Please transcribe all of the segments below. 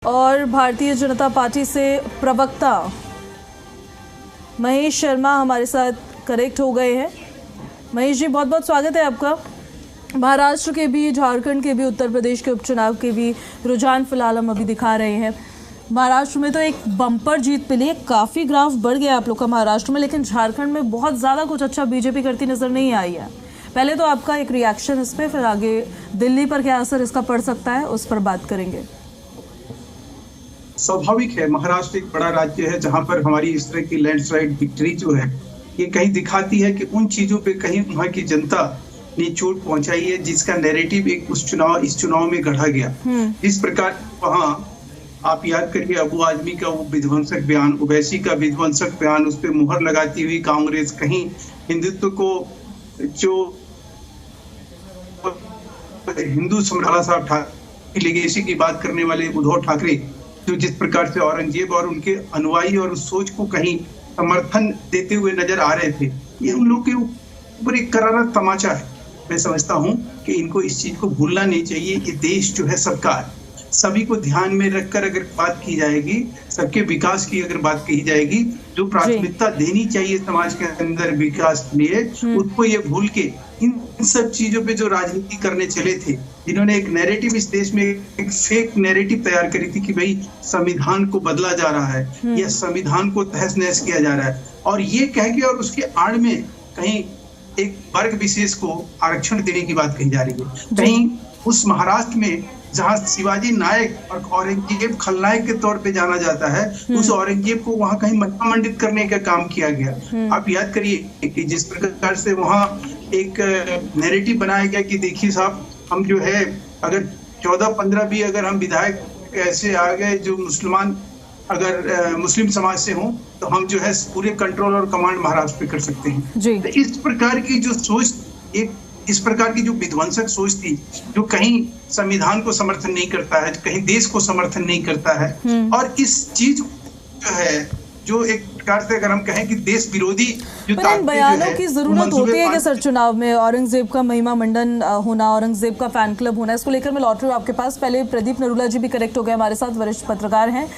और भारतीय जनता पार्टी से प्रवक्ता महेश शर्मा हमारे साथ कनेक्ट हो गए हैं। महेश जी, बहुत बहुत स्वागत है आपका। महाराष्ट्र के भी, झारखंड के भी, उत्तर प्रदेश के उपचुनाव के भी रुझान फिलहाल हम अभी दिखा रहे हैं। महाराष्ट्र में तो एक बम्पर जीत मिली है, काफ़ी ग्राफ बढ़ गया आप लोग का महाराष्ट्र में, लेकिन झारखंड में बहुत ज़्यादा कुछ अच्छा बीजेपी करती नज़र नहीं आई है। पहले तो आपका एक रिएक्शन इस पर, फिर आगे दिल्ली पर क्या असर इसका पड़ सकता है उस पर बात करेंगे। स्वाभाविक है, महाराष्ट्र एक बड़ा राज्य है जहां पर हमारी इस तरह की लैंडस्लाइड विक्ट्री जो है ये कहीं दिखाती है कि उन चीजों पे कहीं वहां की जनता ने चोट पहुंचाई है जिसका नैरेटिव इस चुनाव में गढ़ा गया। इस प्रकार वहां आप याद करिए अबू आजमी का वो विध्वंसक बयान, ओवैसी का विध्वंसक बयान, उस पर मुहर लगाती हुई कांग्रेस कहीं हिंदुत्व को जो हिंदू सम्राट साहब ठाकरे लेगेसी की बात करने वाले उद्धव ठाकरे जो जिस प्रकार से औरंगजेब और उनके अनुयायी और उस सोच को कहीं समर्थन देते हुए नजर आ रहे थे, ये उन लोगों के ऊपर एक करारा तमाचा है। मैं समझता हूं कि इनको इस चीज को भूलना नहीं चाहिए। ये देश जो है सबका है, सभी को ध्यान में रखकर अगर बात की जाएगी, सबके विकास की अगर बात कही जाएगी, जो प्राथमिकता देनी चाहिए समाज के अंदर विकास के लिए, उसको ये भूल के इन सब चीजों पे जो राजनीति करने चले थे, जिन्होंने एक नैरेटिव इस देश में एक फेक नैरेटिव तैयार करी थी कि भाई संविधान को बदला जा रहा है या संविधान को तहस नहस किया जा रहा है, और ये कह के और उसके आड़ में कहीं एक वर्ग विशेष को आरक्षण देने की बात कही जा रही है। कहीं उस महाराष्ट्र में जहां शिवाजी नायक और औरंगजेब खलनायक के तौर पे जाना जाता है, उस औरंगजेब को वहां कहीं मंडित करने का काम किया गया। आप याद करिए कि जिस प्रकार से वहां एक नैरेटिव बनाया गया कि देखिए साहब, हम जो है अगर 14-15 भी अगर हम विधायक ऐसे आ गए जो मुसलमान अगर मुस्लिम समाज से हों तो हम जो है पूरे कंट्रोल और कमांड महाराष्ट्र पे कर सकते हैं जी। तो इस प्रकार की जो सोच, एक इस प्रकार की जो विध्वंसक सोच थी, जो कहीं संविधान को समर्थन नहीं करता है, कहीं देश को समर्थन नहीं करता है, और इस चीज जो है जो एक प्रकार से अगर हम कहें कि देश विरोधी जो बयानों की जरूरत होती है कि सर चुनाव में औरंगजेब का महिमा मंडन होना, औरंगजेब का फैन क्लब होना, इसको लेकर मैं लौट रही हूँ आपके पास। पहले प्रदीप नरूला जी भी कनेक्ट हो गए हमारे साथ, वरिष्ठ पत्रकार हैं।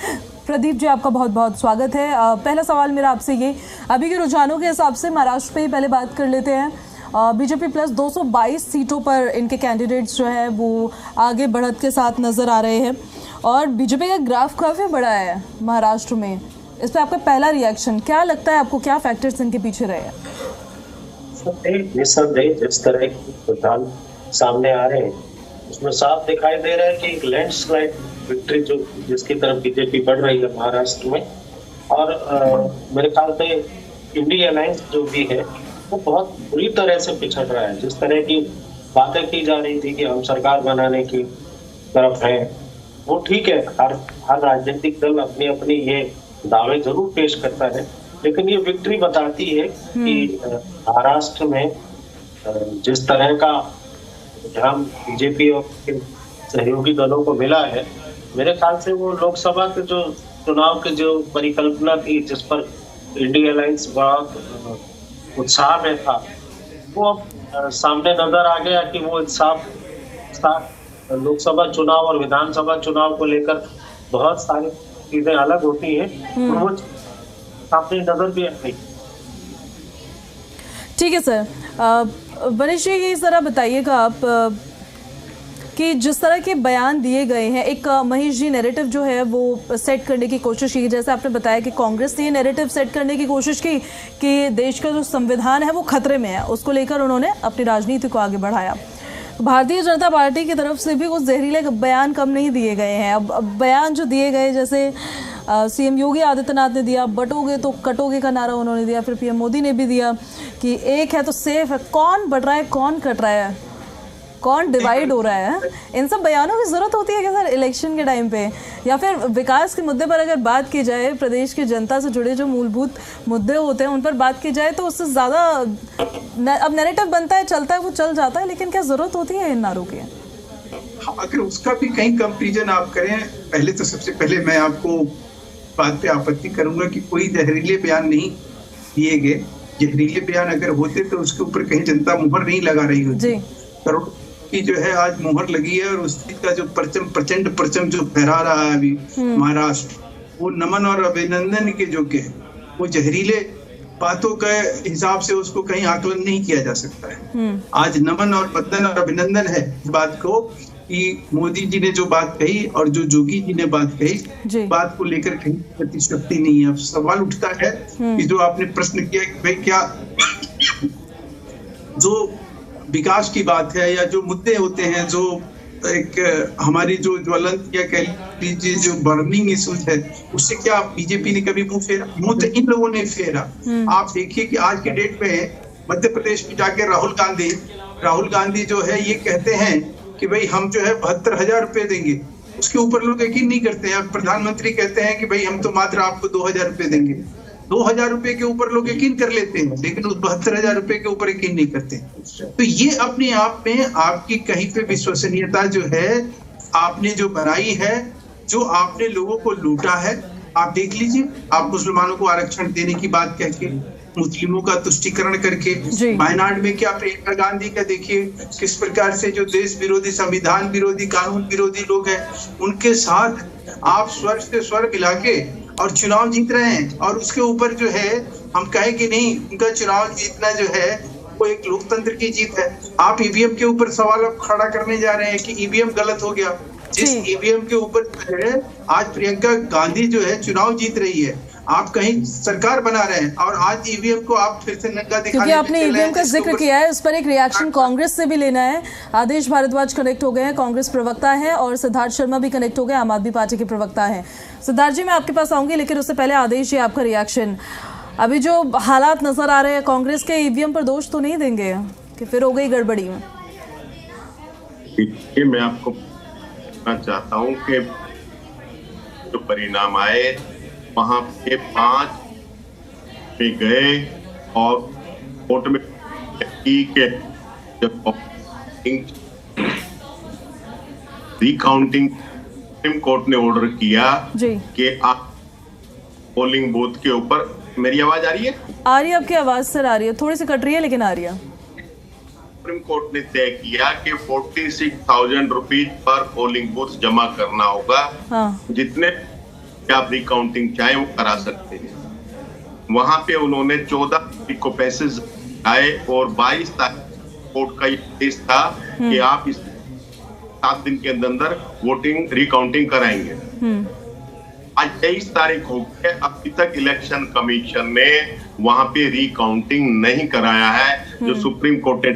प्रदीप जी, आपका बहुत बहुत स्वागत है। पहला सवाल मेरा आपसे ये, अभी के रुझानों के हिसाब से महाराष्ट्र पे ही पहले बात कर लेते हैं। बीजेपी प्लस 222 सीटों पर इनके कैंडिडेट्स जो है वो आगे बढ़त के साथ नजर आ रहे हैं, और बीजेपी का ग्राफ काफी बड़ा है महाराष्ट्र में। इस पर आपका पहला रिएक्शन क्या लगता है आपको, क्या फैक्टर्स इनके पीछे रहे हैं? निस्संदेह जिस तरह के रुझान सामने आ रहे हैं उसमें साफ दिखाई दे रहा है कि एक लैंडस्लाइड विक्ट्री जो जिसकी तरफ बीजेपी बढ़ रही है महाराष्ट्र में। और मेरे ख्याल से इंडिया अलायंस जो भी है वो बहुत बुरी तरह से पिछड़ रहा है। जिस तरह की बातें की जा रही थी कि हम सरकार बनाने की तरफ है, वो ठीक है, हर राजनीतिक दल अपनी अपनी ये दावे जरूर पेश करता है, लेकिन ये विक्ट्री बताती है कि महाराष्ट्र में जिस तरह का ध्यान बीजेपी और सहयोगी दलों को मिला है, मेरे ख्याल से वो लोकसभा के जो चुनाव की जो परिकल्पना थी जिस पर इंडिया अलायंस बड़ा उत्साह में था, वो अब सामने नजर आ गया कि वो उत्साह लोकसभा चुनाव और विधानसभा चुनाव को लेकर बहुत सारी चीजें अलग होती हैं, वो सामने नजर भी आ गई। ठीक है सर। मनीष जी, ये जरा बताइएगा आप कि जिस तरह के बयान दिए गए हैं, एक महेश जी नैरेटिव जो है वो सेट करने की कोशिश की, जैसे आपने बताया कि कांग्रेस ने ये नैरेटिव सेट करने की कोशिश की कि देश का जो संविधान है वो खतरे में है, उसको लेकर उन्होंने अपनी राजनीति को आगे बढ़ाया। भारतीय जनता पार्टी की तरफ से भी कुछ जहरीले बयान कम नहीं दिए गए हैं। अब बयान जो दिए गए, जैसे सीएम योगी आदित्यनाथ ने दिया, बटोगे तो कटोगे का नारा उन्होंने दिया, फिर पीएम मोदी ने भी दिया कि एक है तो सेफ है। कौन बढ़ रहा है, कौन कट रहा है, कौन डिवाइड हो रहा है? इन सब बयानों की जरूरत होती है क्या सर इलेक्शन के टाइम पे? या फिर विकास के मुद्दे पर अगर बात की जाए, प्रदेश की जनता से जुड़े जो मूलभूत मुद्दे होते हैं उन पर बात की जाए तो उससे ज़्यादा अब नैरेटिव बनता है, चलता है, वो चल जाता है, लेकिन क्या जरूरत होती है इन नारों की? अगर उसका भी कहीं कंपेरिजन आप करें, पहले तो सबसे पहले मैं आपको बात पे आपत्ति करूंगा कि कोई जहरीले बयान नहीं दिए गए। जहरीले बयान अगर होते तो उसके ऊपर कहीं जनता मुहर नहीं लगा रही होती। की जो है आज मुहर लगी है, और उस चीज का जो प्रचंड परचम जो फहरा रहा है अभी महाराष्ट्र, वो नमन और अभिनंदन के योग्य है। वो जहरीले बातों के हिसाब से उसको कहीं आकलन नहीं किया जा सकता है। आज नमन और वंदन और अभिनंदन है इस बात को कि मोदी जी ने जो बात कही और जो जोगी जी ने बात कही, बात को लेकर कहीं प्रतिशक्ति नहीं है। अब सवाल उठता है कि जो आपने प्रश्न किया कि भाई क्या जो विकास की बात है या जो मुद्दे होते हैं, जो एक हमारी जो ज्वलंत या कह लीजिए जो बर्निंग इश्यूज है, उससे क्या बीजेपी ने कभी मुंह फेरा? मुंह तो इन लोगों ने फेरा। आप देखिए कि आज के डेट में मध्य प्रदेश में जाके राहुल गांधी जो है ये कहते हैं कि भाई हम जो है 72,000 रुपए देंगे। उसके ऊपर लोग यकीन नहीं करते हैं। प्रधानमंत्री कहते हैं कि भाई हम तो मात्र आपको 2,000 रुपए देंगे। 2,000 रुपए के ऊपर लोग यकीन कर लेते हैं, लेकिन उस 72,000 रुपए के ऊपर यकीन नहीं करते। तो ये अपने आप में आपकी कहीं पे विश्वसनीयता जो है आपने जो बनाई है, जो आपने लोगों को लूटा है। आप देख लीजिए, आप मुसलमानों को आरक्षण देने की बात कह के, मुस्लिमों का तुष्टीकरण करके, वायनाड में क्या प्रियंका गांधी का देखिए किस प्रकार से जो देश विरोधी, संविधान विरोधी, कानून विरोधी लोग हैं, उनके साथ आप स्वर से स्वर मिला के और चुनाव जीत रहे हैं। और उसके ऊपर जो है हम कहें कि नहीं, उनका चुनाव जीतना जो है वो एक लोकतंत्र की जीत है। आप ईवीएम के ऊपर सवाल खड़ा करने जा रहे हैं कि ईवीएम गलत हो गया। जिस ईवीएम के ऊपर है आज प्रियंका गांधी जो है चुनाव जीत रही है, आप कहीं सरकार बना रहे हैं और आज ईवीएम को आप फिर से नंगा दिखाने, क्योंकि आपने ईवीएम का जिक्र किया है, उस पर एक रिएक्शन कांग्रेस से भी लेना है। आदेश भारद्वाज कनेक्ट हो गए हैं, कांग्रेस प्रवक्ता है, और सिद्धार्थ शर्मा भी कनेक्ट हो गए, आम आदमी पार्टी के प्रवक्ता है। सिद्धार्थ जी, मैं आपके पास आऊंगी, लेकिन उससे पहले आदेश जी आपका रिएक्शन। अभी जो हालात नजर आ रहे हैं, कांग्रेस के ईवीएम पर दोष तो नहीं देंगे कि फिर हो गई गड़बड़ी में? मैं आपको कहना चाहता हूँ कि जो परिणाम आए वहां पे 5 पे गए और कोर्ट में जब रिकाउंटिंग सुप्रीम कोर्ट ने ऑर्डर किया कि आप पोलिंग बूथ के ऊपर, मेरी आवाज आ रही है? आ रही है, आपकी आवाज सर आ रही है, थोड़ी सी कट रही है लेकिन आ रही है। सुप्रीम कोर्ट ने तय किया कि 46,000 रुपीज पर पोलिंग बूथ जमा करना होगा। जितने आप रिकाउंटिंग चाहे वो करा सकते हैं। वहां पे उन्होंने 14 तारीख को पैसे आए और 22 तारीख कोर्ट का आदेश था कि आप इस 7 दिन के अंदर वोटिंग रिकाउंटिंग कराएंगे। आज 23 तारीख हो गई, अभी तक इलेक्शन कमीशन ने वहां पे रिकाउंटिंग नहीं कराया है। जो सुप्रीम कोर्ट ने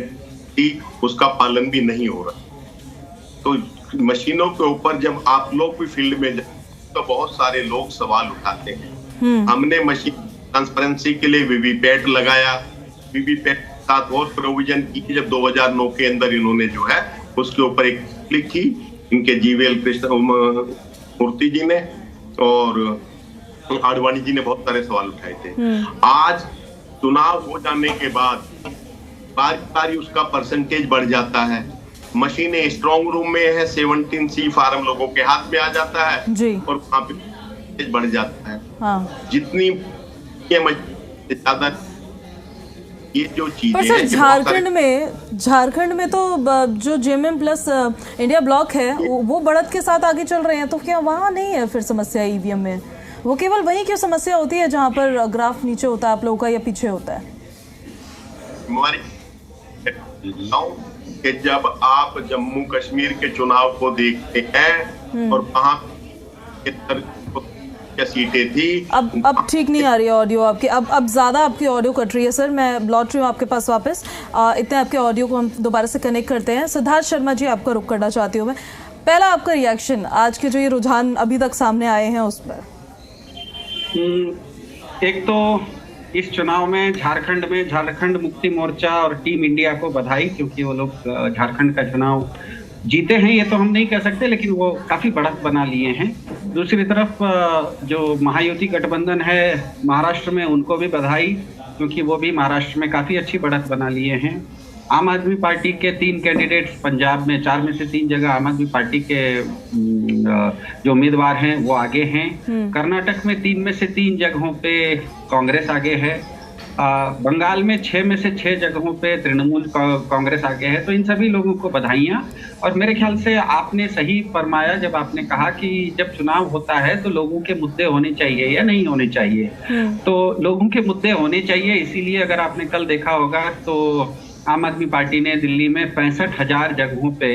थी उसका पालन भी नहीं हो रहा। तो मशीनों के ऊपर जब आप लोग भी फील्ड में तो बहुत सारे लोग सवाल उठाते हैं। हमने मशीन ट्रांसपेरेंसी के लिए वीवीपैट लगाया, वीवीपैट के साथ और प्रोविजन की। जब 2009 के अंदर इन्होंने जो है उसके ऊपर एक क्लिक की, इनके जीवीएल कृष्ण मूर्ति जी ने और आडवाणी जी ने बहुत सारे सवाल उठाए थे। आज चुनाव हो जाने के बाद बारी उसका परसेंटेज बढ़ जाता है। मशीनें स्ट्रॉन्ग रूम में है, 17C फार्म लोगों के हाथ में आ जाता है जी। और वहां पे बढ़ जाता है। जितनी ज्यादा ये जो चीजें पर सर झारखंड में तो जो जेएमएम प्लस इंडिया ब्लॉक है वो बढ़त के साथ आगे चल रहे हैं, तो क्या वहां नहीं है फिर समस्या ईवीएम में? वो केवल वही क्यों समस्या होती है जहां पर ग्राफ नीचे होता है आप लोगों का या पीछे होता है? कि जब आप जम्मू कश्मीर के चुनाव को देखते हैं और वहां क्या सीटें थी। अब ठीक नहीं आ रही है ऑडियो आपकी, अब ज्यादा आपकी ऑडियो कट रही है सर। मैं लौट रही हूँ आपके पास वापस। इतने आपके ऑडियो को हम दोबारा से कनेक्ट करते हैं। सिद्धार्थ शर्मा जी, आपका रुख करना चाहती हूँ मैं। पहला आपका रिएक्शन आज के जो ये रुझान अभी तक सामने आए हैं उस पर। एक तो इस चुनाव में झारखंड मुक्ति मोर्चा और टीम इंडिया को बधाई, क्योंकि वो लोग झारखंड का चुनाव जीते हैं ये तो हम नहीं कह सकते, लेकिन वो काफी बढ़त बना लिए हैं। दूसरी तरफ जो महायुति गठबंधन है महाराष्ट्र में, उनको भी बधाई, क्योंकि वो भी महाराष्ट्र में काफी अच्छी बढ़त बना लिए हैं। आम आदमी पार्टी के 3 कैंडिडेट्स पंजाब में 4 में से 3 जगह आम आदमी पार्टी के जो उम्मीदवार हैं वो आगे हैं। कर्नाटक में 3 में से 3 जगहों पे कांग्रेस आगे है। बंगाल में 6 में से 6 जगहों पे तृणमूल कांग्रेस आगे है। तो इन सभी लोगों को बधाइयाँ। और मेरे ख्याल से आपने सही फरमाया जब आपने कहा कि जब चुनाव होता है तो लोगों के मुद्दे होने चाहिए या नहीं होने चाहिए। तो लोगों के मुद्दे होने चाहिए, इसीलिए अगर आपने कल देखा होगा तो आम आदमी पार्टी ने दिल्ली में 65,000 जगहों पे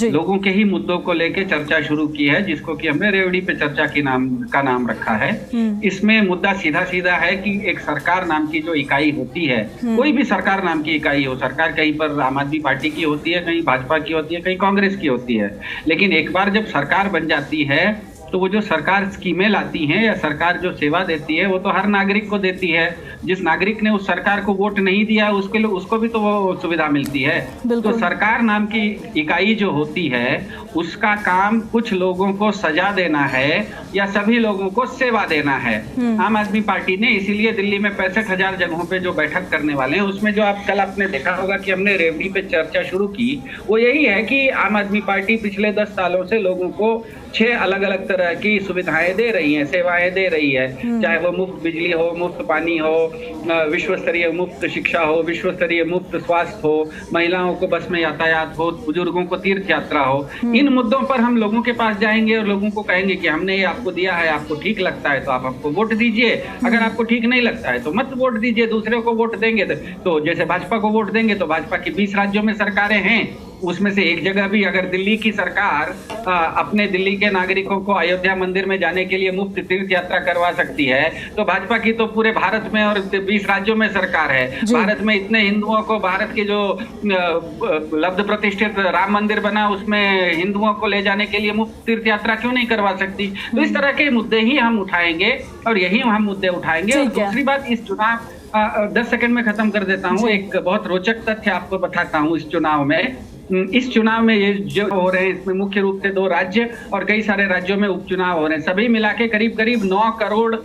लोगों के ही मुद्दों को लेके चर्चा शुरू की है, जिसको कि हमने रेवड़ी पे चर्चा का नाम रखा है। इसमें मुद्दा सीधा सीधा है कि एक सरकार नाम की जो इकाई होती है, कोई भी सरकार नाम की इकाई हो, सरकार कहीं पर आम आदमी पार्टी की होती है, कहीं भाजपा की होती है, कहीं कांग्रेस की होती है, लेकिन एक बार जब सरकार बन जाती है तो वो जो सरकार स्कीमें लाती हैं या सरकार जो सेवा देती है वो तो हर नागरिक को देती है। जिस नागरिक ने उस सरकार को वोट नहीं दिया उसको भी तो वो सुविधा मिलती है। तो सरकार नाम की इकाई जो होती है उसका काम कुछ लोगों को सजा देना है या सभी लोगों को सेवा देना है। आम आदमी पार्टी ने इसीलिए दिल्ली में 65,000 जगहों पे जो बैठक करने वाले हैं उसमें जो आप कल आपने देखा होगा कि हमने रेवड़ी पे चर्चा शुरू की, वो यही है कि आम आदमी पार्टी पिछले 10 सालों से लोगों को 6 अलग अलग तरह की सुविधाएं दे रही हैं, सेवाएं दे रही है, चाहे वो मुफ्त बिजली हो, मुफ्त पानी हो, विश्व स्तरीय मुफ्त शिक्षा हो, विश्व स्तरीय मुफ्त स्वास्थ्य हो, महिलाओं को बस में यातायात हो, बुजुर्गों को तीर्थ यात्रा हो। इन मुद्दों पर हम लोगों के पास जाएंगे और लोगों को कहेंगे कि हमने ये आपको दिया है, आपको ठीक लगता है तो आप हमको वोट दीजिए, अगर आपको ठीक नहीं लगता है तो मत वोट दीजिए, दूसरे को वोट देंगे। तो जैसे भाजपा को वोट देंगे तो भाजपा की 20 राज्यों में सरकारें हैं, उसमें से एक जगह भी अगर दिल्ली की सरकार अपने दिल्ली के नागरिकों को अयोध्या मंदिर में जाने के लिए मुफ्त तीर्थ यात्रा करवा सकती है तो भाजपा की तो पूरे भारत में और 20 राज्यों में सरकार है। भारत में इतने हिंदुओं को, भारत के जो लब्ध प्रतिष्ठित राम मंदिर बना उसमें हिंदुओं को ले जाने के लिए मुफ्त तीर्थ यात्रा क्यों नहीं करवा सकती? तो इस तरह के मुद्दे ही हम उठाएंगे और यही हम मुद्दे उठाएंगे। और दूसरी बात, इस चुनाव 10 सेकंड में खत्म कर देता हूँ, एक बहुत रोचक तथ्य आपको बताता हूँ। इस चुनाव में ये जो हो रहे हैं इसमें मुख्य रूप से 2 राज्य और कई सारे राज्यों में उपचुनाव हो रहे हैं, सभी मिला के करीब करीब 9 करोड़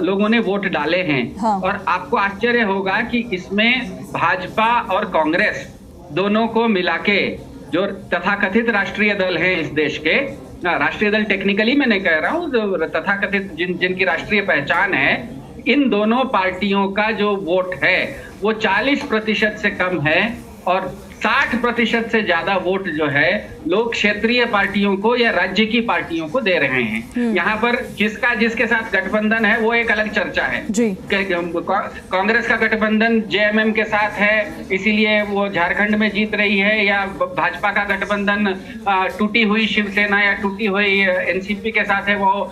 लोगों ने वोट डाले हैं। हाँ। और आपको आश्चर्य होगा कि इसमें भाजपा और कांग्रेस दोनों को मिला के जो तथाकथित राष्ट्रीय दल हैं इस देश के, राष्ट्रीय दल टेक्निकली मैं नहीं कह रहा हूँ, तथाकथित जिनकी राष्ट्रीय पहचान है, इन दोनों पार्टियों का जो वोट है वो 40% से कम है और 60% से ज्यादा वोट जो है लोग क्षेत्रीय पार्टियों को या राज्य की पार्टियों को दे रहे हैं। यहाँ पर जिसके साथ गठबंधन है वो एक अलग चर्चा है। कांग्रेस का गठबंधन जेएमएम के साथ है इसीलिए वो झारखंड में जीत रही है, या भाजपा का गठबंधन टूटी हुई शिवसेना या टूटी हुई एनसीपी के साथ है, वो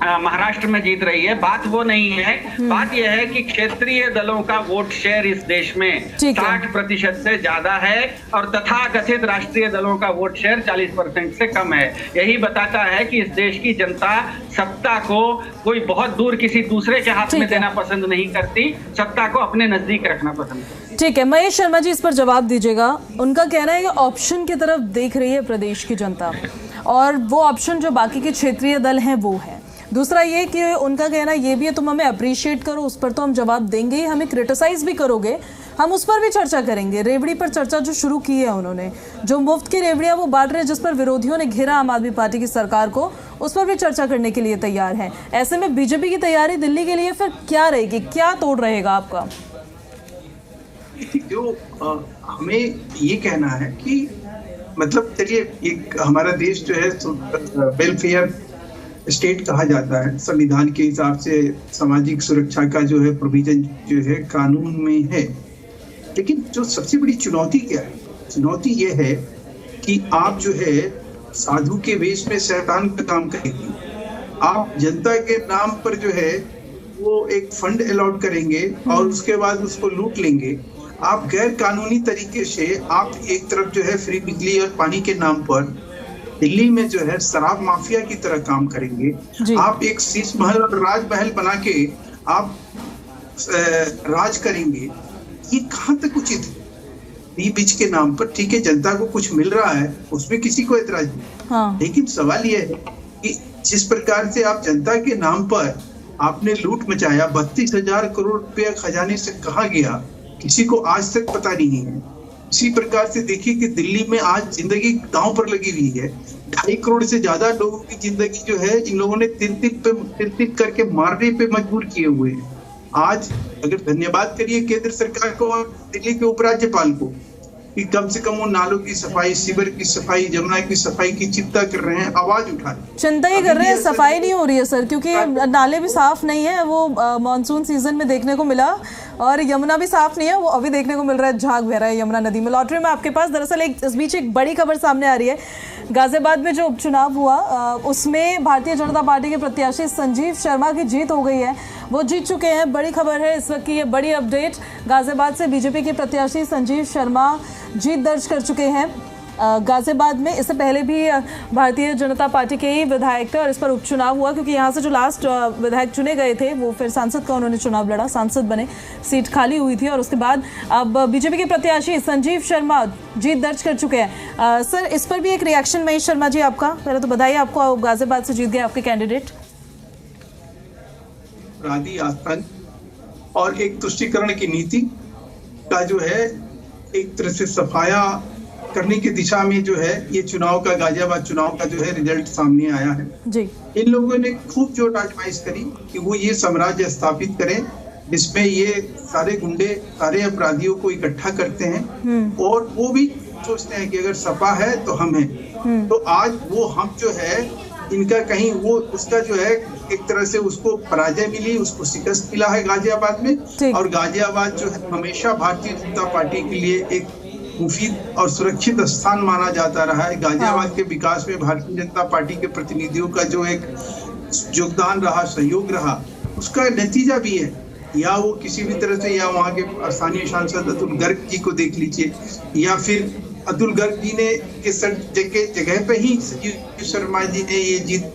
महाराष्ट्र में जीत रही है। बात वो नहीं है, बात यह है कि क्षेत्रीय दलों का वोट शेयर इस देश में 60% से ज्यादा है और तथाकथित राष्ट्रीय दलों का वोट शेयर 40% से कम है। यही बताता है कि इस देश की जनता सत्ता को कोई बहुत दूर किसी दूसरे के हाथ में देना पसंद नहीं करती, सत्ता को अपने नजदीक रखना पसंद करती। ठीक है, महेश शर्मा जी इस पर जवाब दीजिएगा। उनका कहना है कि ऑप्शन की तरफ देख रही है प्रदेश की जनता और वो ऑप्शन जो बाकी के क्षेत्रीय दल हैं वो है। दूसरा ये कि उनका कहना ये भी है तुम हमें अप्रिशिएट करो, उस पर तो हम जवाब देंगे ही, हमें क्रिटिसाइज भी करोगे, हम उस पर भी चर्चा करेंगे। रेवड़ी पर चर्चा जो शुरू की है उन्होंने, जो मुफ्त की रेवड़ियां वो बांट रहे हैं जिस पर विरोधियों ने घेरा आम आदमी पार्टी की सरकार को, उस पर भी चर्चा करने के लिए तैयार है। ऐसे में बीजेपी की तैयारी दिल्ली के लिए फिर क्या रहेगी, क्या तोड़ रहेगा आपका? जो हमें ये कहना है कि मतलब चलिए एक हमारा देश जो है वेलफेयर स्टेट कहा जाता है, संविधान के हिसाब से सामाजिक सुरक्षा का जो है प्रोविजन जो है कानून में है, लेकिन जो सबसे बड़ी चुनौती क्या है? चुनौती ये है कि आप जो है साधु के वेश में शैतान का काम करेंगे। आप जनता के नाम पर जो है वो एक फंड अलॉट करेंगे और उसके बाद उसको लूट लेंगे। आप गैर कानूनी तरीके से आप एक तरफ जो है फ्री बिजली और पानी के नाम पर दिल्ली में जो है शराब माफिया की तरह काम करेंगे। आप एक शीश महल और राजमहल बना के आप राज करेंगे। ये कहाँ तक उचित है? बीच के नाम पर ठीक है, जनता को कुछ मिल रहा है, उसमें किसी को एतराज नहीं। हाँ। लेकिन सवाल यह है कि जिस प्रकार से आप जनता के नाम पर आपने लूट मचाया, 32,000 करोड़ रुपया खजाने से कहाँ गया किसी को आज तक पता नहीं है। इसी प्रकार से देखिए कि दिल्ली में आज जिंदगी दांव पर लगी हुई है। 2.5 करोड़ से ज्यादा लोगों की जिंदगी जो है इन लोगों ने तिल तिल करके मारने पे मजबूर किए हुए हैं। आज अगर धन्यवाद करिए केंद्र सरकार को और दिल्ली के उपराज्यपाल को कि कम से कम वो नालों की सफाई, सीवर की सफाई, जमुना की सफाई की चिंता कर रहे हैं, आवाज उठा रहे हैं। चिंता ही कर रहे हैं, सफाई नहीं हो रही है सर, क्योंकि नाले भी साफ नहीं है। वो मानसून सीजन में देखने को मिला, और यमुना भी साफ नहीं है, वो अभी देखने को मिल रहा है, झाग बह रहा है यमुना नदी में। लॉटरी में आपके पास दरअसल इस बीच एक बड़ी खबर सामने आ रही है। गाजियाबाद में जो उपचुनाव हुआ उसमें भारतीय जनता पार्टी के प्रत्याशी संजीव शर्मा की जीत हो गई है, वो जीत चुके हैं। बड़ी खबर है इस वक्त की, ये बड़ी अपडेट। गाजियाबाद से बीजेपी के प्रत्याशी संजीव शर्मा जीत दर्ज कर चुके हैं गाजियाबाद में। इससे पहले भी भारतीय जनता पार्टी के ही विधायक थे और इस पर उपचुनाव हुआ, क्योंकि यहाँ से जो लास्ट विधायक चुने गए थे वो फिर सांसद का उन्होंने चुनाव लड़ा, सांसद बने, सीट खाली हुई थी। और उसके बाद अब बीजेपी के प्रत्याशी संजीव शर्मा जीत दर्ज कर चुके हैं। सर, इस पर भी एक रिएक्शन महेश शर्मा जी आपका, पहले तो बधाई आपको, गाजियाबाद से जीत गए आपके कैंडिडेट। अपराधी आतंक और एक तुष्टीकरण की नीति का जो है एक तरह से सफाया करने की दिशा में जो है ये चुनाव का, गाजियाबाद चुनाव का जो है रिजल्ट सामने आया है जी। इन लोगों ने खूब जोर आजमाइश करी कि वो ये साम्राज्य स्थापित करें जिसमें ये सारे गुंडे, सारे अपराधियों को इकट्ठा करते हैं और वो भी सोचते हैं कि अगर सपा है तो हम हैं। तो आज वो हम जो है इनका कहीं वो उसका जो है एक तरह से उसको पराजय मिली, उसको शिकस्त मिला है गाजियाबाद में। और गाजियाबाद जो है हमेशा भारतीय जनता पार्टी के लिए एक मुफीद और सुरक्षित स्थान माना जाता रहा है। गाजियाबाद के विकास में भारतीय जनता पार्टी के प्रतिनिधियों का जो एक योगदान रहा, सहयोग रहा, उसका नतीजा भी है। या वो किसी भी तरह से, या वहाँ के स्थानीय सांसद अतुल गर्ग जी को देख लीजिए, या फिर अतुल गर्ग जी ने के जगह पे ही संजीव शर्मा जी ने ये जीत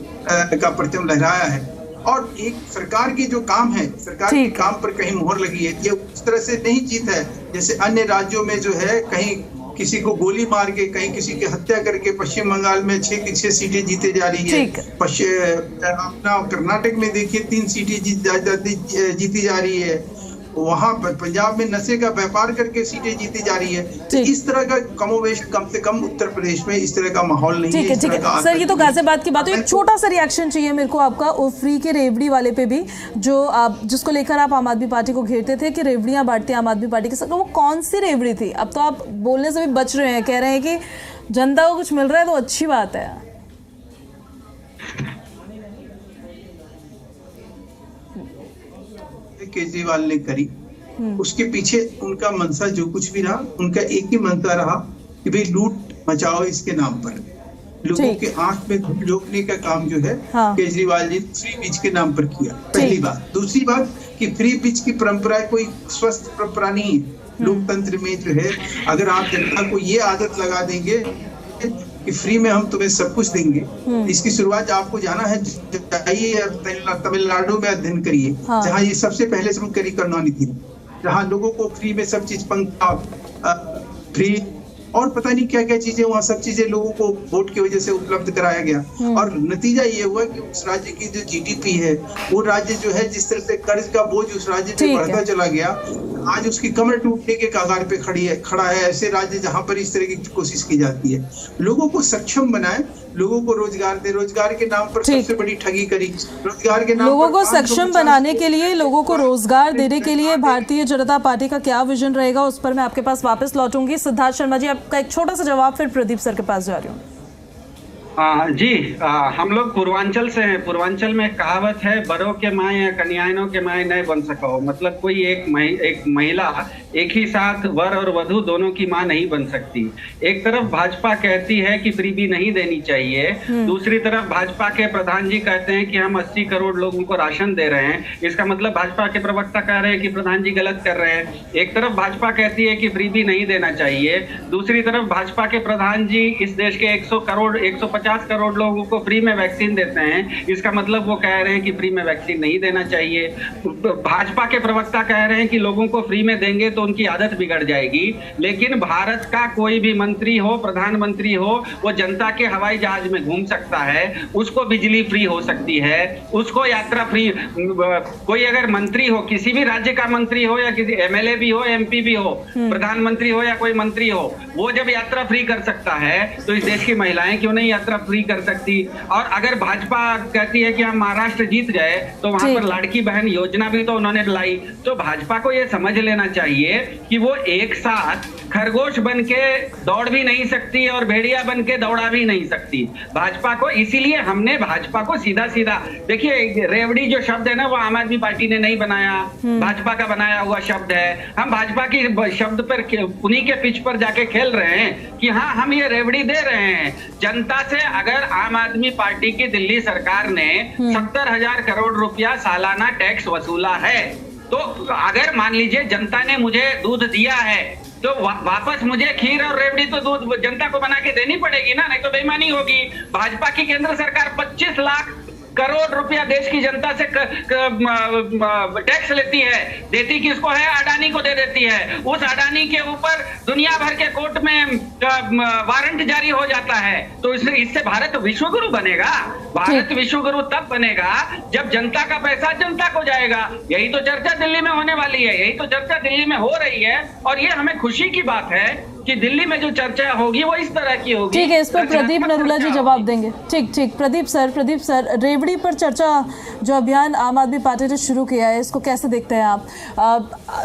का परचम लहराया है। और एक सरकार की जो काम है, सरकार के काम पर कहीं मोहर लगी है। ये उस तरह से नहीं जीत है जैसे अन्य राज्यों में जो है कहीं किसी को गोली मार के, कहीं किसी की हत्या करके पश्चिम बंगाल में 6 की 6 सीटें जीते जा रही है। अपना कर्नाटक में देखिए 3 सीटें जीती जा रही है। वहाँ पंजाब में नशे का व्यापार करके सीटें जीती जा रही है। तो इस तरह का कमोवेश कम से कम उत्तर प्रदेश में इस तरह का माहौल नहीं है। ठीक है सर, ये तो गाजियाबाद की बात है। एक छोटा सा रिएक्शन चाहिए मेरे को आपका फ्री के रेवड़ी वाले पे भी, जो आप जिसको लेकर आप आम आदमी पार्टी को घेरते थे कि रेवड़ियां बांटते आम आदमी पार्टी के साथ, वो कौन सी रेवड़ी थी? अब तो आप बोलने से भी बच रहे हैं, कह रहे हैं कि जनता को कुछ मिल रहा है तो अच्छी बात है। केजरीवाल ने करी, उसके पीछे उनका मंशा जो कुछ भी रहा, उनका एक ही मंशा रहा कि भाई लूट मचाओ इसके नाम पर। लोगों के आंख में धूल झोंकने का काम जो है केजरीवाल जी फ्री बीच के नाम पर किया, पहली बात। दूसरी बात कि फ्री बीच की परंपरा कोई स्वस्थ परंपरा नहीं है। लोकतंत्र में जो है अगर आप जनता को ये आदत लगा देंगे कि फ्री में हम तुम्हें सब कुछ देंगे, इसकी शुरुआत आपको जाना है, जाइए तमिलनाडु में अध्ययन करिए, जहाँ ये सबसे पहले शुरू करी करुणानिधि थी, जहाँ लोगों को फ्री में सब चीज, पंखा फ्री और पता नहीं क्या क्या चीजें, वहाँ सब चीजें लोगों को वोट की वजह से उपलब्ध कराया गया। और नतीजा ये हुआ कि उस राज्य की जो जीडीपी है, वो राज्य जो है जिस तरह से कर्ज का बोझ उस राज्य में बढ़ता चला गया, आज उसकी कमर टूटने के कगार पे खड़ा है। ऐसे राज्य जहाँ पर इस तरह की कोशिश की जाती है, लोगों को सक्षम बनाए, लोगों को रोजगार दे, रोजगार के नाम पर सबसे बड़ी ठगी करी। रोजगार के नाम लोगों को सक्षम बनाने के लिए, लोगों को रोजगार देने के लिए भारतीय जनता पार्टी का क्या विजन रहेगा, उस पर मैं आपके पास वापस लौटूंगी। सिद्धार्थ शर्मा जी, आपका एक छोटा सा जवाब, फिर प्रदीप सर के पास जा रही हूँ। हम लोग पूर्वांचल से हैं। पूर्वांचल में कहावत है, बड़ों के माए या कन्यायनों के माए नए बन सको। मतलब कोई एक महिला एक ही साथ वर और वधू दोनों की मां नहीं बन सकती। एक तरफ भाजपा कहती है कि फ्रीबी नहीं देनी चाहिए, दूसरी तरफ भाजपा के प्रधान जी कहते हैं कि हम 80 करोड़ लोगों को राशन दे रहे हैं। इसका मतलब भाजपा के प्रवक्ता कह रहे हैं कि प्रधान जी गलत कर रहे हैं। एक तरफ भाजपा कहती है कि फ्रीबी नहीं देना चाहिए, दूसरी तरफ भाजपा के प्रधान जी इस देश के 150 करोड़ लोगों को फ्री में वैक्सीन देते हैं। इसका मतलब वो कह रहे हैं कि फ्री में वैक्सीन नहीं देना चाहिए। भाजपा के प्रवक्ता कह रहे हैं कि लोगों को फ्री में देंगे तो उनकी आदत बिगड़ जाएगी। लेकिन भारत का कोई भी मंत्री हो, प्रधानमंत्री हो, वो जनता के हवाई जहाज में घूम सकता है, उसको बिजली फ्री हो सकती है, उसको यात्रा फ्री। कोई अगर मंत्री हो, किसी भी राज्य का मंत्री हो या किसी MLA भी हो, MP भी हो, प्रधानमंत्री हो या कोई मंत्री हो, वो जब यात्रा फ्री कर सकता है तो इस देश की महिलाएं क्यों नहीं यात्रा फ्री कर सकती? और अगर भाजपा कहती है कि हम महाराष्ट्र जीत गए तो वहां पर लाड़की बहन योजना भी तो उन्होंने लाई। तो भाजपा को ये समझ लेना चाहिए कि वो एक साथ खरगोश बन के दौड़ भी नहीं सकती और भेड़िया बन के दौड़ा भी नहीं सकती भाजपा को। इसीलिए हमने भाजपा को सीधा सीधा, देखिए रेवड़ी जो शब्द है ना, वो आम आदमी पार्टी ने नहीं बनाया, भाजपा का बनाया हुआ शब्द है। हम भाजपा की शब्द पर उन्हीं के पिच पर जाके खेल रहे हैं कि हाँ हम ये रेवड़ी दे रहे हैं जनता से। अगर आम आदमी पार्टी की दिल्ली सरकार ने 70,000 करोड़ रुपया सालाना टैक्स वसूला है, तो अगर मान लीजिए जनता ने मुझे दूध दिया है तो वापस मुझे खीर और रेवड़ी तो दूध जनता को बना के देनी पड़ेगी ना, नहीं तो बेईमानी होगी। भाजपा की केंद्र सरकार 25 लाख करोड़ रुपया देश की जनता से टैक्स लेती है, देती किसको है? अडानी को दे देती है। उस अडानी के ऊपर दुनिया भर के कोर्ट में वारंट जारी हो जाता है। तो इससे भारत विश्वगुरु बनेगा? भारत विश्वगुरु तब बनेगा जब जनता का पैसा जनता को जाएगा। यही तो चर्चा दिल्ली में होने वाली है, यही तो चर्चा दिल्ली में हो रही है। और ये हमें खुशी की बात है कि दिल्ली में जो चर्चा होगी वो इस तरह की होगी। ठीक है, इस पर प्रदीप नरूला जी जवाब देंगे। ठीक, प्रदीप सर, रेवड़ी पर चर्चा जो अभियान आम आदमी पार्टी ने शुरू किया है, इसको कैसे देखते हैं आप?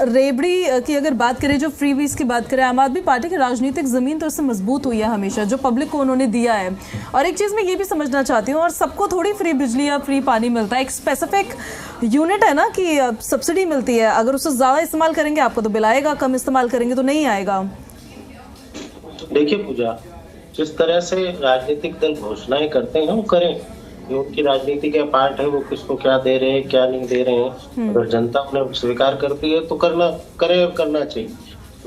रेवड़ी की अगर बात करें, जो फ्रीबीज की बात करें, आम आदमी पार्टी की राजनीतिक जमीन तो इससे मजबूत हुई है हमेशा, जो पब्लिक को उन्होंने दिया है। और एक चीज मैं ये भी समझना चाहती हूँ, और सबको थोड़ी फ्री बिजली या फ्री पानी मिलता है, एक स्पेसिफिक यूनिट है ना कि सब्सिडी मिलती है। अगर उससे ज्यादा इस्तेमाल करेंगे आपको तो बिल आएगा, कम इस्तेमाल करेंगे तो नहीं आएगा। देखिए पूजा, जिस तरह से राजनीतिक दल घोषणाएं करते हैं वो करें, ये उनकी राजनीति का पार्ट है, वो किसको क्या दे रहे हैं क्या नहीं दे रहे हैं। अगर जनता उन्हें स्वीकार करती है तो करना चाहिए।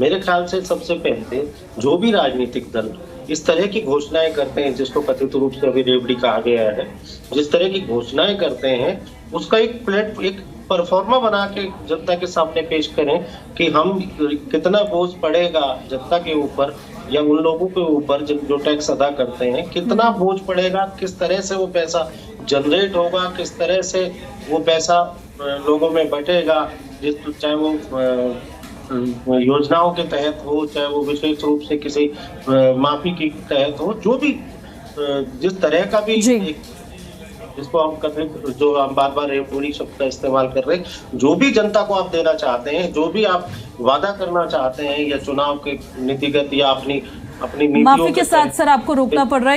मेरे ख्याल से सबसे पहले जो भी राजनीतिक दल इस तरह की घोषणाएं करते हैं, जिसको कथित रूप से अभी रेवड़ी कहा गया है, जिस तरह की घोषणाएं करते हैं उसका एक परफॉर्मा बना के जनता के सामने पेश करें कि हम कितना बोझ पड़ेगा जनता के ऊपर या उन लोगों के ऊपर जो टैक्स अदा करते हैं, कितना बोझ पड़ेगा, किस तरह से वो पैसा जनरेट होगा, किस तरह से वो पैसा लोगों में बटेगा, चाहे वो योजनाओं के तहत हो, चाहे वो विशेष रूप से किसी माफी के तहत हो, जो भी जिस तरह का भी जिसको हम कभी जो हम बार रेवड़ी शब्द का इस्तेमाल कर रहे हैं, जो भी जनता को आप देना चाहते हैं, जो भी आप वादा करना चाहते हैं या चुनाव के नीतिगत या अपनी नीतियों माफी के साथ सर आपको रोकना पड़ रहा है।